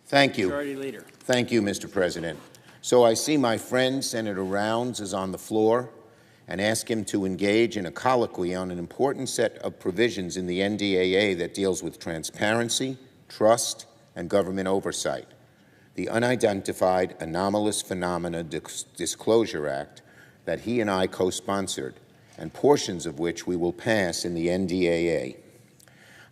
Thank you. Majority Leader. Thank you, Mr. President. So I see my friend Senator Rounds is on the floor and ask him to engage in a colloquy on an important set of provisions in the NDAA that deals with transparency, trust, and government oversight. The Unidentified Anomalous Phenomena Disclosure Act that he and I co-sponsored, and portions of which we will pass in the NDAA.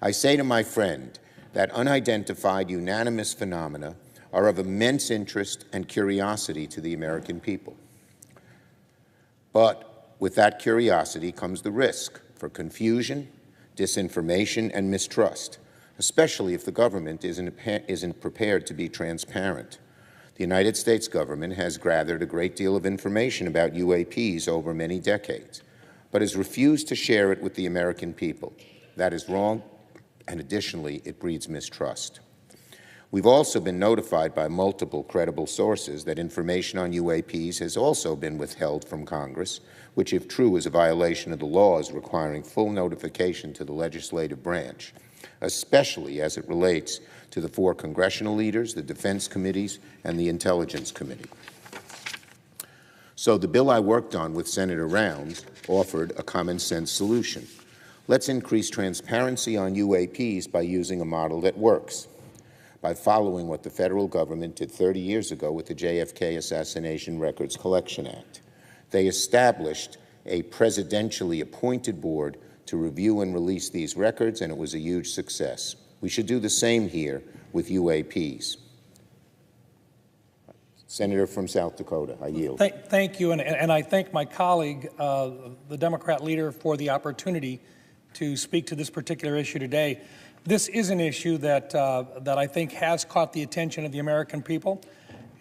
I say to my friend that unidentified unanimous phenomena are of immense interest and curiosity to the American people. But with that curiosity comes the risk for confusion, disinformation, and mistrust, especially if the government isn't prepared to be transparent. The United States government has gathered a great deal of information about UAPs over many decades, but has refused to share it with the American people. That is wrong, and additionally, it breeds mistrust. We've also been notified by multiple credible sources that information on UAPs has also been withheld from Congress, which, if true, is a violation of the laws requiring full notification to the legislative branch, especially as it relates to the 4 congressional leaders, the defense committees, and the Intelligence Committee. So the bill I worked on with Senator Rounds offered a common-sense solution. Let's increase transparency on UAPs by using a model that works, by following what the federal government did 30 years ago with the JFK Assassination Records Collection Act. They established a presidentially appointed board to review and release these records, and it was a huge success. We should do the same here with UAPs. Senator from South Dakota, I yield. Thank you, and I thank my colleague, the Democrat leader, for the opportunity to speak to this particular issue today. This is an issue that I think has caught the attention of the American people,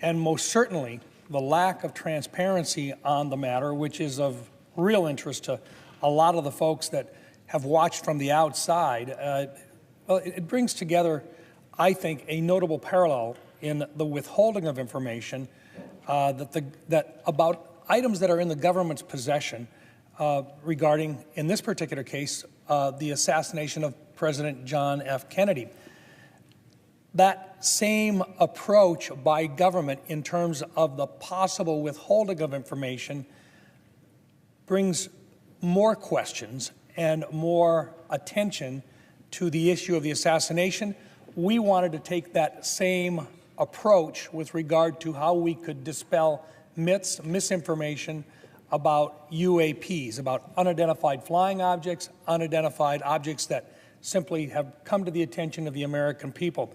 and most certainly the lack of transparency on the matter, which is of real interest to a lot of the folks that have watched from the outside. Well, it brings together, I think, a notable parallel in the withholding of information that about items that are in the government's possession regarding, in this particular case, the assassination of President John F. Kennedy. That same approach by government in terms of the possible withholding of information brings more questions and more attention to the issue of the assassination. We wanted to take that same approach with regard to how we could dispel myths, misinformation about UAPs, about unidentified flying objects, unidentified objects that simply have come to the attention of the American people.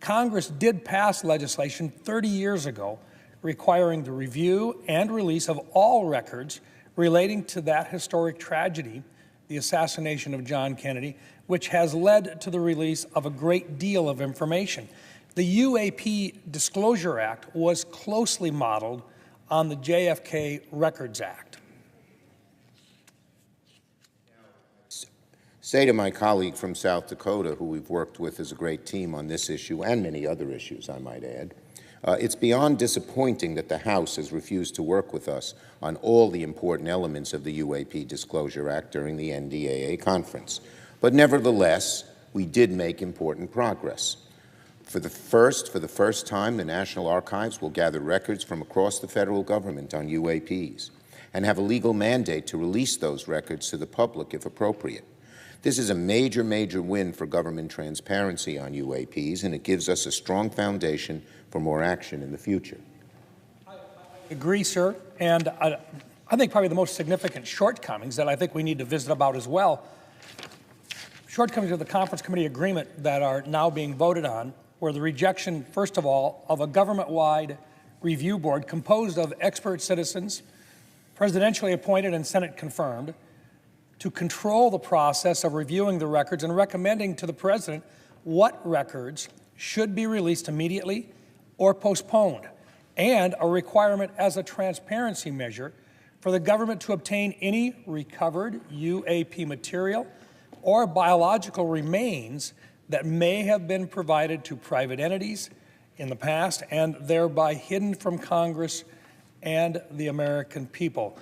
Congress did pass legislation 30 years ago requiring the review and release of all records relating to that historic tragedy, the assassination of John Kennedy, which has led to the release of a great deal of information. The UAP Disclosure Act was closely modeled on the JFK Records Act. Say to my colleague from South Dakota, who we've worked with as a great team on this issue and many other issues, I might add, it's beyond disappointing that the House has refused to work with us on all the important elements of the UAP Disclosure Act during the NDAA conference. But nevertheless, we did make important progress. For the first time, the National Archives will gather records from across the federal government on UAPs and have a legal mandate to release those records to the public if appropriate. This is a major, major win for government transparency on UAPs, and it gives us a strong foundation for more action in the future. I agree, sir, and I think probably the most significant shortcomings that I think we need to visit about as well, shortcomings of the Conference Committee agreement that are now being voted on, were the rejection, first of all, of a government-wide review board composed of expert citizens, presidentially appointed and Senate confirmed, to control the process of reviewing the records and recommending to the president what records should be released immediately or postponed, and a requirement as a transparency measure for the government to obtain any recovered UAP material or biological remains that may have been provided to private entities in the past and thereby hidden from Congress and the American people.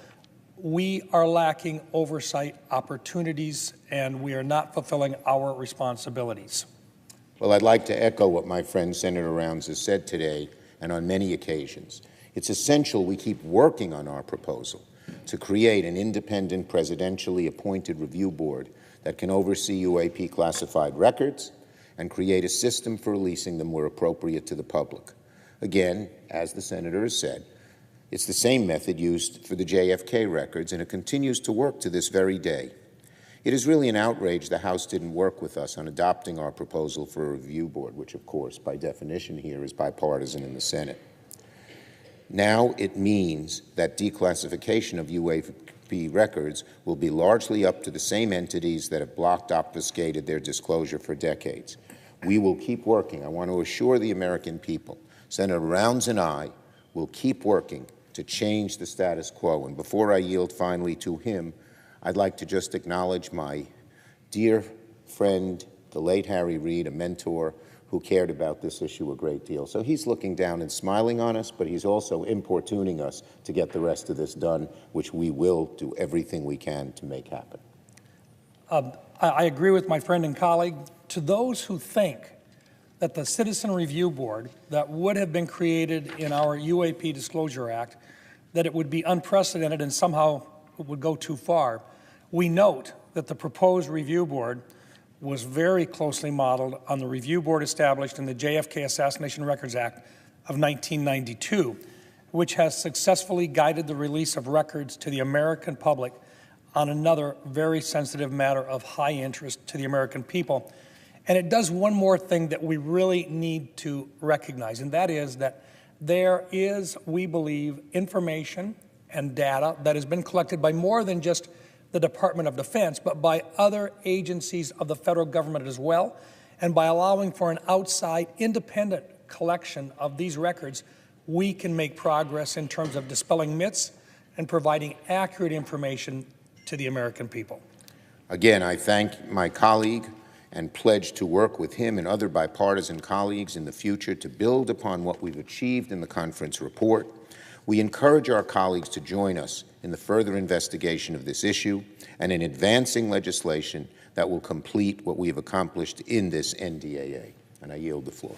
We are lacking oversight opportunities, and we are not fulfilling our responsibilities. Well, I'd like to echo what my friend Senator Rounds has said today and on many occasions. It's essential we keep working on our proposal to create an independent, presidentially appointed review board that can oversee UAP classified records and create a system for releasing them where appropriate to the public. Again, as the Senator has said, it's the same method used for the JFK records, and it continues to work to this very day. It is really an outrage the House didn't work with us on adopting our proposal for a review board, which, of course, by definition here is bipartisan in the Senate. Now it means that declassification of UAP records will be largely up to the same entities that have blocked, obfuscated their disclosure for decades. We will keep working. I want to assure the American people, Senator Rounds and I will keep working to change the status quo. And before I yield finally to him, I'd like to just acknowledge my dear friend, the late Harry Reid, a mentor who cared about this issue a great deal. So he's looking down and smiling on us, but he's also importuning us to get the rest of this done, which we will do everything we can to make happen. I agree with my friend and colleague. To those who think that the Citizen Review Board that would have been created in our UAP Disclosure Act, that it would be unprecedented and somehow it would go too far, we note that the proposed review board was very closely modeled on the review board established in the JFK Assassination Records Act of 1992, which has successfully guided the release of records to the American public on another very sensitive matter of high interest to the American people. And it does one more thing that we really need to recognize, and that is that there is, we believe, information and data that has been collected by more than just the Department of Defense, but by other agencies of the federal government as well. And by allowing for an outside independent collection of these records, we can make progress in terms of dispelling myths and providing accurate information to the American people. Again, I thank my colleague and pledge to work with him and other bipartisan colleagues in the future to build upon what we've achieved in the conference report. We encourage our colleagues to join us in the further investigation of this issue and in advancing legislation that will complete what we have accomplished in this NDAA. And I yield the floor.